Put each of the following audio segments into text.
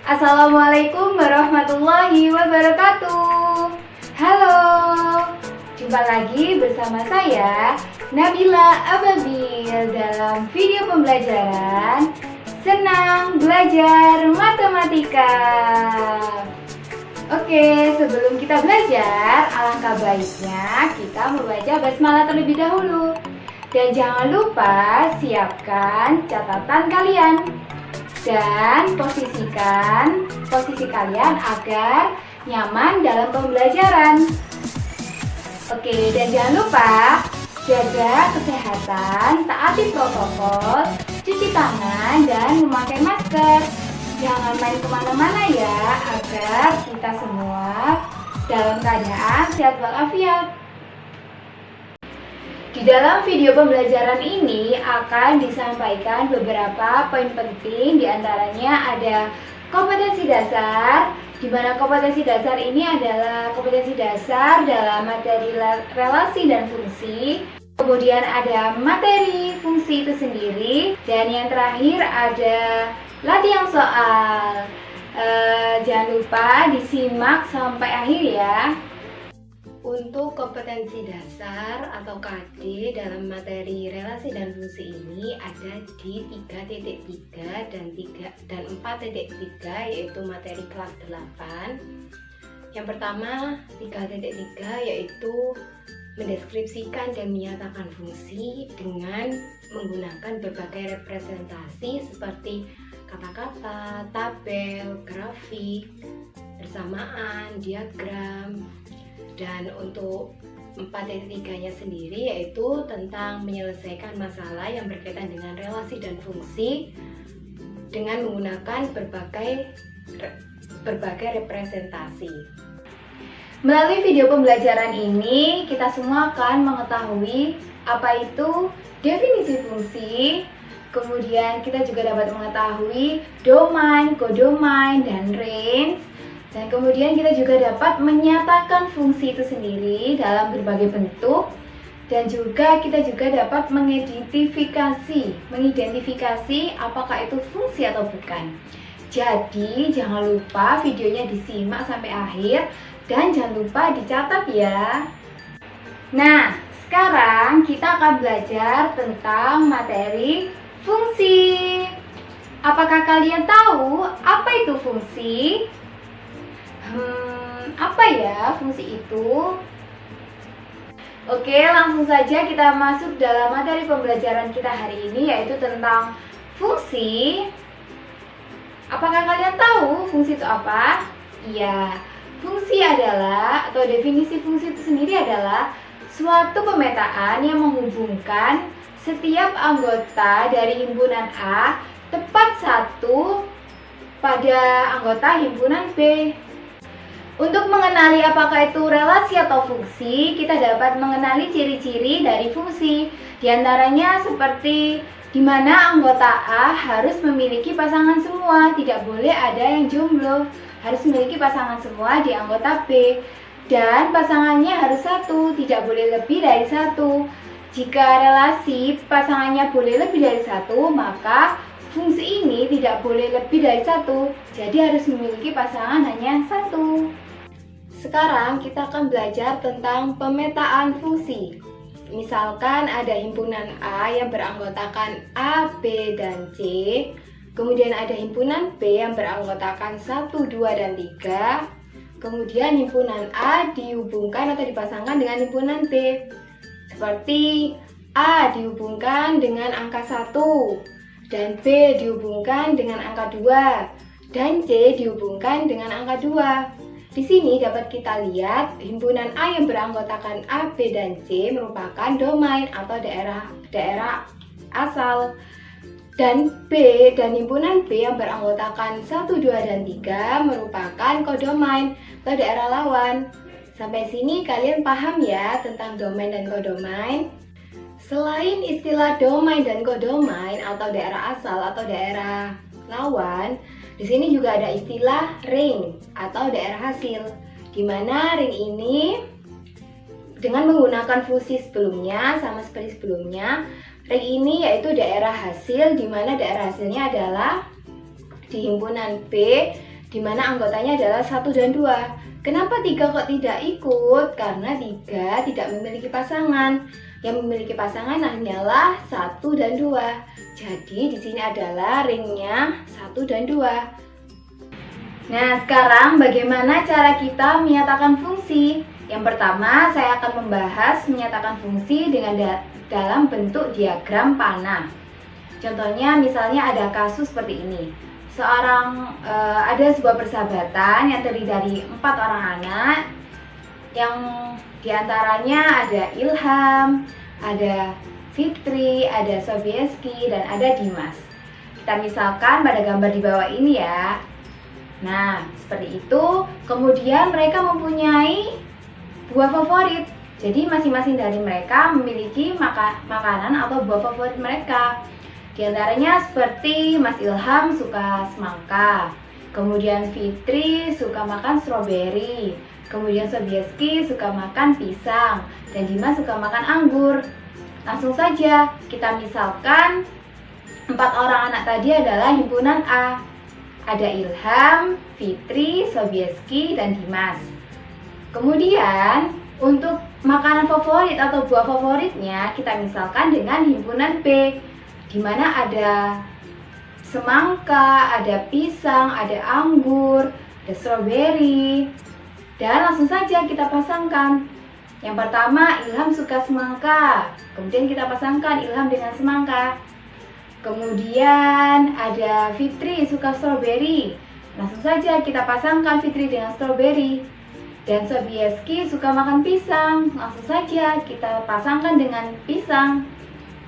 Assalamualaikum warahmatullahi wabarakatuh. Halo, jumpa lagi bersama saya Nabila Ababil dalam video pembelajaran Senang Belajar Matematika. Oke, sebelum kita belajar, alangkah baiknya kita membaca basmalah terlebih dahulu. Dan jangan lupa siapkan catatan kalian dan posisikan posisi kalian agar nyaman dalam pembelajaran. Oke, dan jangan lupa jaga kesehatan, taati protokol, cuci tangan, dan memakai masker. Jangan main kemana-mana ya, agar kita semua dalam keadaan sehat walafiat. Di dalam video pembelajaran ini akan disampaikan beberapa poin penting, diantaranya ada kompetensi dasar, di mana kompetensi dasar ini adalah kompetensi dasar dalam materi relasi dan fungsi. Kemudian ada materi fungsi itu sendiri, dan yang terakhir ada latihan soal. Jangan lupa disimak sampai akhir ya. Untuk kompetensi dasar atau KD dalam materi relasi dan fungsi ini ada di 3.3 dan 4.3, yaitu materi kelas 8. Yang pertama 3.3 yaitu mendeskripsikan dan menyatakan fungsi dengan menggunakan berbagai representasi seperti kata-kata, tabel, grafik, persamaan, diagram. Dan untuk 4.3-nya sendiri yaitu tentang menyelesaikan masalah yang berkaitan dengan relasi dan fungsi dengan menggunakan berbagai representasi. Melalui video pembelajaran ini kita semua akan mengetahui apa itu definisi fungsi, kemudian kita juga dapat mengetahui domain, kodomain, dan range. Dan kemudian kita juga dapat menyatakan fungsi itu sendiri dalam berbagai bentuk. Dan juga kita juga dapat mengidentifikasi apakah itu fungsi atau bukan. Jadi jangan lupa videonya disimak sampai akhir dan jangan lupa dicatat ya. Nah, sekarang kita akan belajar tentang materi fungsi. Apakah kalian tahu apa itu fungsi? Apa ya fungsi itu? Oke, langsung saja kita masuk dalam materi pembelajaran kita hari ini, yaitu tentang fungsi. Apakah kalian tahu fungsi itu apa? Iya, fungsi adalah, atau definisi fungsi itu sendiri adalah suatu pemetaan yang menghubungkan setiap anggota dari himpunan A tepat satu pada anggota himpunan B. Untuk mengenali apakah itu relasi atau fungsi, kita dapat mengenali ciri-ciri dari fungsi. Di antaranya seperti di mana anggota A harus memiliki pasangan semua, tidak boleh ada yang jomblo, harus memiliki pasangan semua di anggota B. Dan pasangannya harus satu, tidak boleh lebih dari satu. Jika relasi pasangannya boleh lebih dari satu, maka fungsi ini tidak boleh lebih dari satu. Jadi harus memiliki pasangan hanya satu. Sekarang kita akan belajar tentang pemetaan fungsi. Misalkan ada himpunan A yang beranggotakan A, B, dan C. Kemudian ada himpunan B yang beranggotakan 1, 2, dan 3. Kemudian himpunan A dihubungkan atau dipasangkan dengan himpunan B. Seperti A dihubungkan dengan angka 1, dan B dihubungkan dengan angka 2, dan C dihubungkan dengan angka 2. Di sini dapat kita lihat himpunan A yang beranggotakan A, B, dan C merupakan domain atau daerah asal. Dan B dan himpunan B yang beranggotakan 1, 2, dan 3 merupakan kodomain atau daerah lawan. Sampai sini kalian paham ya tentang domain dan kodomain? Selain istilah domain dan kodomain atau daerah asal atau daerah lawan, di sini juga ada istilah ring atau daerah hasil, di mana ring ini dengan menggunakan fungsi sebelumnya sama seperti sebelumnya, ring ini yaitu daerah hasil, di mana daerah hasilnya adalah di himpunan B di mana anggotanya adalah 1 dan 2. Kenapa 3 kok tidak ikut? Karena 3 tidak memiliki pasangan. Yang memiliki pasangan hanyalah 1 dan 2. Jadi di sini adalah ringnya 1 dan 2. Nah, sekarang bagaimana cara kita menyatakan fungsi? Yang pertama, saya akan membahas menyatakan fungsi dengan dalam bentuk diagram panah. Contohnya, misalnya ada kasus seperti ini. Ada sebuah persahabatan yang terdiri dari 4 orang anak, yang diantaranya ada Ilham, ada Fitri, ada Sobieski, dan ada Dimas. Kita misalkan pada gambar di bawah ini ya. Nah, seperti itu. Kemudian mereka mempunyai buah favorit. Jadi masing-masing dari mereka memiliki makanan atau buah favorit mereka. Di antaranya seperti Mas Ilham suka semangka, kemudian Fitri suka makan stroberi, kemudian Sobieski suka makan pisang, dan Dimas suka makan anggur. Langsung saja kita misalkan 4 orang anak tadi adalah himpunan A. Ada Ilham, Fitri, Sobieski, dan Dimas. Kemudian untuk makanan favorit atau buah favoritnya kita misalkan dengan himpunan B, di mana ada semangka, ada pisang, ada anggur, ada stroberi. Dan langsung saja kita pasangkan. Yang pertama, Ilham suka semangka. Kemudian kita pasangkan Ilham dengan semangka. Kemudian ada Fitri suka stroberi. Langsung saja kita pasangkan Fitri dengan stroberi. Dan Sobieski suka makan pisang. Langsung saja kita pasangkan dengan pisang.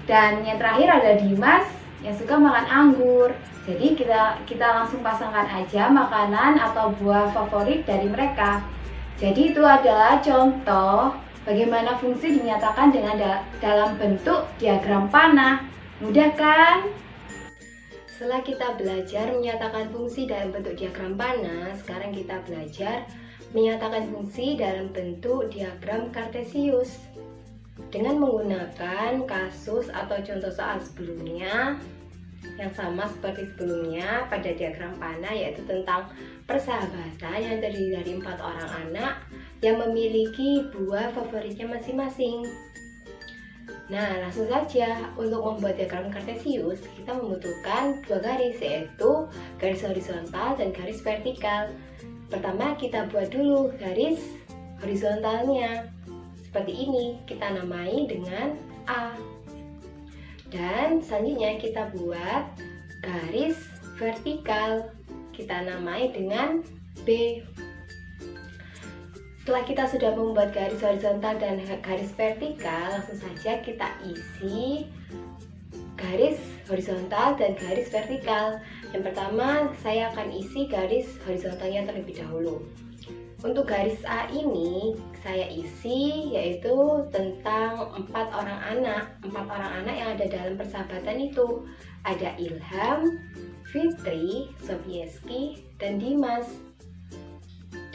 Dan yang terakhir ada Dimas yang suka makan anggur. Jadi kita langsung pasangkan aja makanan atau buah favorit dari mereka. Jadi itu adalah contoh bagaimana fungsi dinyatakan dengan dalam bentuk diagram panah. Mudah kan? Setelah kita belajar menyatakan fungsi dalam bentuk diagram panah, sekarang kita belajar menyatakan fungsi dalam bentuk diagram kartesius dengan menggunakan kasus atau contoh soal sebelumnya yang sama seperti sebelumnya pada diagram panah, yaitu tentang persahabatan yang terdiri dari 4 orang anak yang memiliki buah favoritnya masing-masing. Nah, langsung saja untuk membuat diagram kartesius kita membutuhkan 2 garis, yaitu garis horizontal dan garis vertikal. Pertama kita buat dulu garis horizontalnya. Seperti ini, kita namai dengan A. Dan selanjutnya kita buat garis vertikal. Kita namai dengan B. Setelah kita sudah membuat garis horizontal dan garis vertikal, langsung saja kita isi garis horizontal dan garis vertikal. Yang pertama, saya akan isi garis horizontalnya terlebih dahulu. Untuk garis A ini saya isi yaitu tentang 4 orang anak. 4 orang anak yang ada dalam persahabatan itu ada Ilham, Fitri, Sobieski, dan Dimas.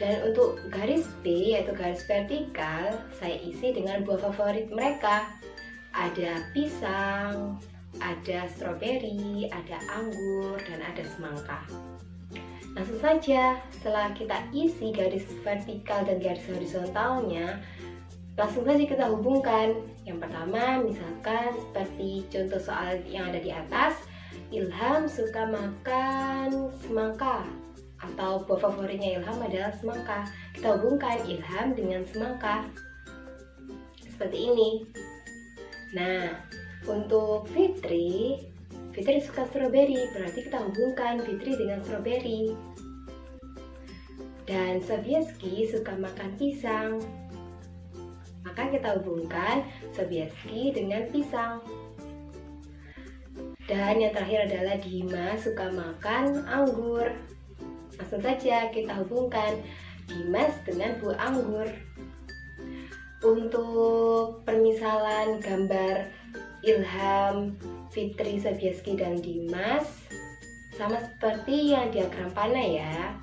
Dan untuk garis B yaitu garis vertikal saya isi dengan buah favorit mereka. Ada pisang, ada stroberi, ada anggur, dan ada semangka. Langsung saja setelah kita isi garis vertikal dan garis horizontalnya, langsung saja kita hubungkan. Yang pertama misalkan seperti contoh soal yang ada di atas, Ilham suka makan semangka atau buah favoritnya Ilham adalah semangka. Kita hubungkan Ilham dengan semangka seperti ini. Nah, untuk Fitri suka stroberi, berarti kita hubungkan Fitri dengan stroberi. Dan Sobieski suka makan pisang, maka kita hubungkan Sobieski dengan pisang. Dan yang terakhir adalah Dimas suka makan anggur. Langsung saja kita hubungkan Dimas dengan buah anggur. Untuk permisalan gambar Ilham, Fitri, Sobieski, dan Dimas sama seperti yang diagram panah ya.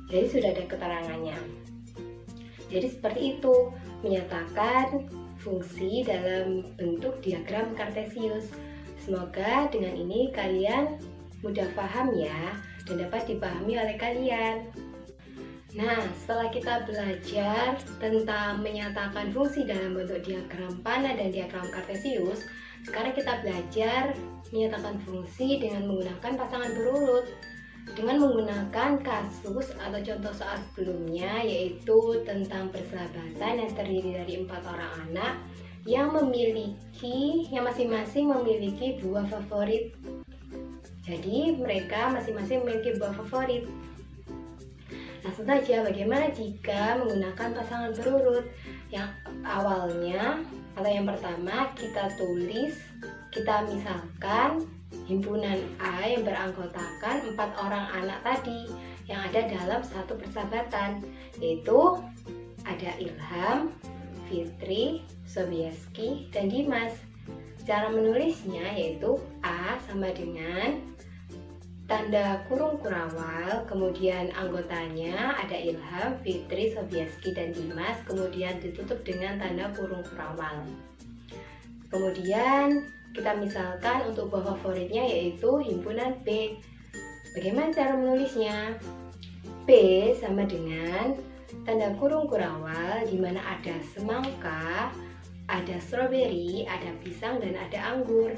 Jadi sudah ada keterangannya. Jadi seperti itu menyatakan fungsi dalam bentuk diagram kartesius. Semoga dengan ini kalian mudah paham ya. dan dapat dipahami oleh kalian. Nah, setelah kita belajar tentang menyatakan fungsi dalam bentuk diagram panah dan diagram kartesius, sekarang kita belajar menyatakan fungsi dengan menggunakan pasangan berurut. Dengan menggunakan kasus atau contoh soal sebelumnya, yaitu tentang persahabatan yang terdiri dari 4 orang anak yang masing-masing memiliki buah favorit. Jadi mereka masing-masing memiliki buah favorit. Langsung saja, bagaimana jika menggunakan pasangan berurut? Yang awalnya atau yang pertama kita misalkan himpunan A yang beranggotakan 4 orang anak tadi yang ada dalam satu persahabatan, yaitu ada Ilham, Fitri, Sobieski, dan Dimas. Cara menulisnya yaitu A sama dengan tanda kurung kurawal, kemudian anggotanya ada Ilham, Fitri, Sobieski, dan Dimas, kemudian ditutup dengan tanda kurung kurawal. Kemudian kita misalkan untuk buah favoritnya yaitu himpunan B. Bagaimana cara menulisnya? B sama dengan tanda kurung kurawal di mana ada semangka, ada stroberi, ada pisang, dan ada anggur.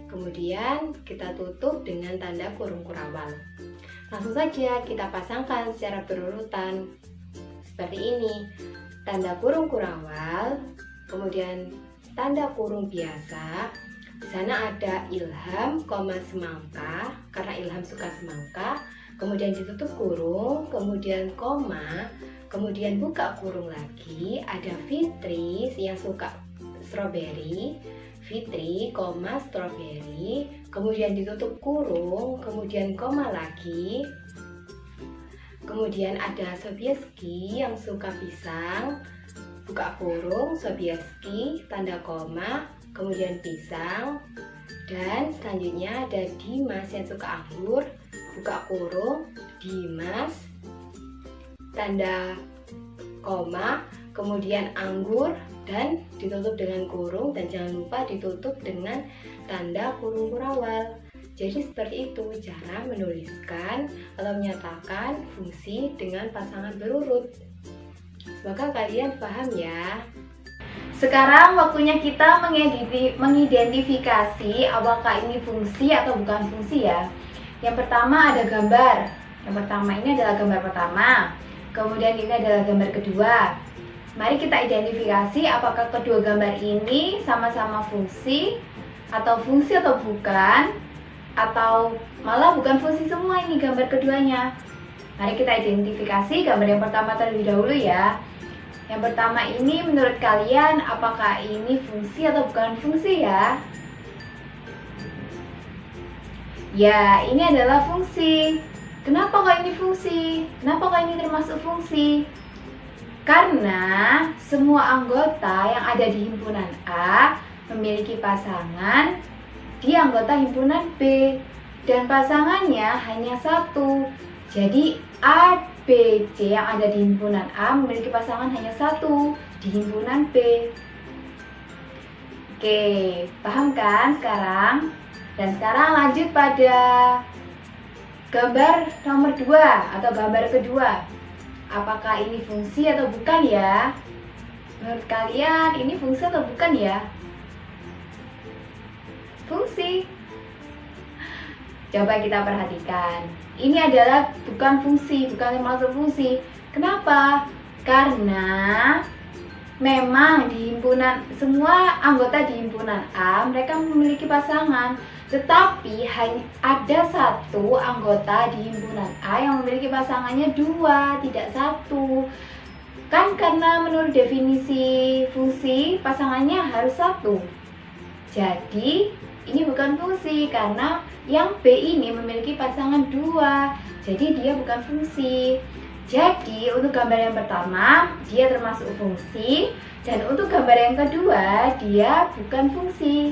Kemudian kita tutup dengan tanda kurung kurawal. Langsung saja kita pasangkan secara berurutan seperti ini. Tanda kurung kurawal, kemudian tanda kurung biasa. Di sana ada Ilham, semangka, karena Ilham suka semangka. Kemudian ditutup kurung, kemudian koma, kemudian buka kurung lagi. Ada Fitri yang suka stroberi. Fitri, stroberi, kemudian ditutup kurung, kemudian koma lagi. Kemudian ada Sobieski yang suka pisang, buka kurung, Sobieski, tanda koma, kemudian pisang. Dan selanjutnya ada Dimas yang suka anggur, buka kurung, Dimas, tanda koma, kemudian anggur, dan ditutup dengan kurung, dan jangan lupa ditutup dengan tanda kurung kurawal. Jadi seperti itu cara menuliskan atau menyatakan fungsi dengan pasangan berurut. Semoga kalian paham ya. Sekarang waktunya kita mengidentifikasi apakah ini fungsi atau bukan fungsi ya. Yang pertama ada gambar. Yang pertama ini adalah gambar pertama. Kemudian ini adalah gambar kedua. Mari kita identifikasi apakah kedua gambar ini sama-sama fungsi atau bukan, atau malah bukan fungsi semua ini gambar keduanya. Mari kita identifikasi gambar yang pertama terlebih dahulu ya. Yang pertama ini menurut kalian apakah ini fungsi atau bukan fungsi ya? Ya, ini adalah fungsi. Kenapa kok ini fungsi? Kenapa kok ini termasuk fungsi? Karena semua anggota yang ada di himpunan A memiliki pasangan di anggota himpunan B, dan pasangannya hanya satu. Jadi A, B, C yang ada di himpunan A memiliki pasangan hanya satu di himpunan B. Oke, paham kan sekarang? Dan sekarang lanjut pada gambar nomor 2 atau gambar kedua. Apakah ini fungsi atau bukan ya? Menurut kalian ini fungsi atau bukan ya? Fungsi. Coba kita perhatikan. Ini adalah bukan fungsi, bukan termasuk fungsi. Kenapa? Karena memang di himpunan, semua anggota di himpunan A mereka memiliki pasangan, tetapi hanya ada satu anggota di himpunan A yang memiliki pasangannya 2, tidak 1. Kan karena menurut definisi fungsi pasangannya harus 1. Jadi ini bukan fungsi karena yang B ini memiliki pasangan 2. Jadi dia bukan fungsi. Jadi untuk gambar yang pertama dia termasuk fungsi, dan untuk gambar yang kedua dia bukan fungsi.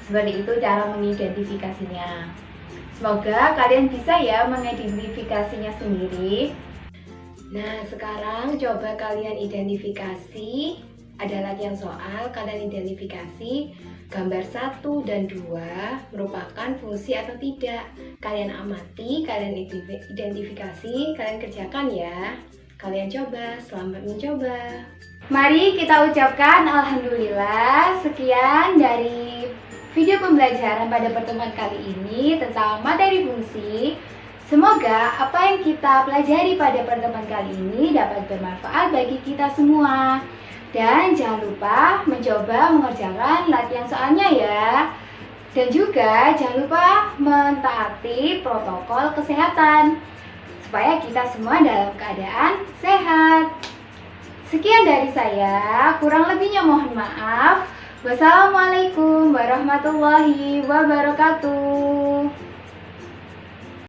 Seperti itu cara mengidentifikasinya. Semoga kalian bisa ya mengidentifikasinya sendiri. Nah, sekarang coba kalian identifikasi. Ada latihan soal, kalian identifikasi gambar 1 dan 2 merupakan fungsi atau tidak. Kalian amati, kalian identifikasi, kalian kerjakan ya. Kalian coba, selamat mencoba. Mari kita ucapkan Alhamdulillah. Sekian dari video pembelajaran pada pertemuan kali ini tentang materi fungsi. Semoga apa yang kita pelajari pada pertemuan kali ini dapat bermanfaat bagi kita semua. Dan jangan lupa mencoba mengerjakan latihan soalnya ya. Dan juga jangan lupa mentaati protokol kesehatan supaya kita semua dalam keadaan sehat. Sekian dari saya, kurang lebihnya mohon maaf. Wassalamualaikum warahmatullahi wabarakatuh.